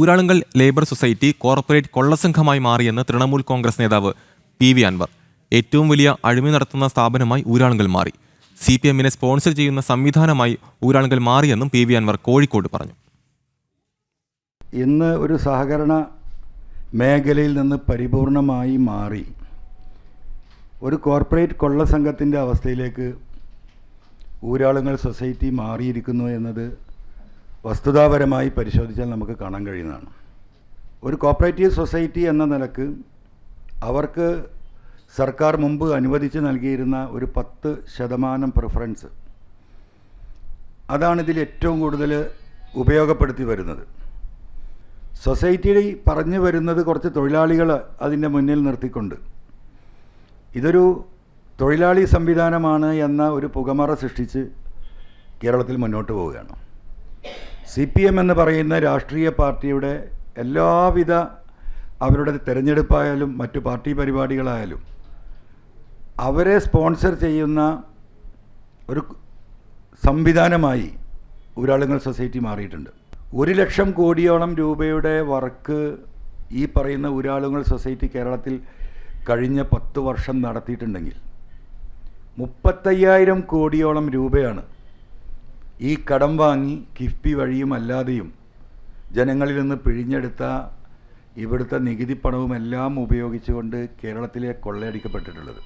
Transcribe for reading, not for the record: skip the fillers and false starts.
Uralungal labour society corporate കൊള്ളസംഘമായി മാറിയെന്ന് തൃണമൂൽ കോൺഗ്രസ് നേതാവ് PV Anwar. ഏറ്റവും വലിയ അഴിമതി നടത്തുന്ന സ്ഥാപനമായി ഊരാളുങ്കൽ മാറി. CPM-നെ സ്പോൺസർ ചെയ്യുന്ന സംവിധാനമായി ഊരാളുങ്കൽ മാറിയെന്നും PV അൻവർ കോഴിക്കോട് പറഞ്ഞു. ഇന്ന് ഒരു സഹകരണ മേഖലയിൽ നിന്ന് പരിപൂർണമായി മാറി ഒരു കോർപ്പറേറ്റ് കൊള്ളസംഘത്തിൻ്റെ അവസ്ഥയിലേക്ക് ഊരാളുങ്കൽ സൊസൈറ്റി മാറിയിരിക്കുന്നു എന്നത് വസ്തുതാപരമായി പരിശോധിച്ചാൽ നമുക്ക് കാണാൻ കഴിയുന്നതാണ്. ഒരു കോപ്പറേറ്റീവ് സൊസൈറ്റി എന്ന നിലക്ക് അവർക്ക് സർക്കാർ മുമ്പ് അനുവദിച്ച് നൽകിയിരുന്ന ഒരു 10% പ്രിഫറൻസ്, അതാണിതിൽ ഏറ്റവും കൂടുതൽ ഉപയോഗപ്പെടുത്തി വരുന്നത്. സൊസൈറ്റി പറഞ്ഞു വരുന്നത് കുറച്ച് തൊഴിലാളികൾ അതിൻ്റെ മുന്നിൽ നിർത്തിക്കൊണ്ട് ഇതൊരു തൊഴിലാളി സംവിധാനമാണ് എന്ന ഒരു പുകമറ സൃഷ്ടിച്ച് കേരളത്തിൽ മുന്നോട്ട് പോവുകയാണ്. CPM എന്ന് പറയുന്ന രാഷ്ട്രീയ പാർട്ടിയുടെ എല്ലാവിധ അവരുടെ തിരഞ്ഞെടുപ്പായാലും മറ്റു പാർട്ടി പരിപാടികളായാലും അവരെ സ്പോൺസർ ചെയ്യുന്ന ഒരു സംവിധാനമായി ഊരാളുങ്കൽ സൊസൈറ്റി മാറിയിട്ടുണ്ട്. 1 ലക്ഷം കോടിയോളം രൂപയുടെ വർക്ക് ഈ പറയുന്ന ഊരാളുങ്കൽ സൊസൈറ്റി കേരളത്തിൽ കഴിഞ്ഞ 10 വർഷം നടത്തിയിട്ടുണ്ടെങ്കിൽ 35,000 കോടിയോളം രൂപയാണ് ഈ കടം വാങ്ങി കിഫ്ബി വഴിയും അല്ലാതെയും ജനങ്ങളിൽ നിന്ന് പിഴിഞ്ഞെടുത്ത ഇവിടുത്തെ നികുതി പണവുമെല്ലാം ഉപയോഗിച്ചുകൊണ്ട് കേരളത്തിലെ കൊള്ളയടിക്കപ്പെട്ടിട്ടുള്ളത്.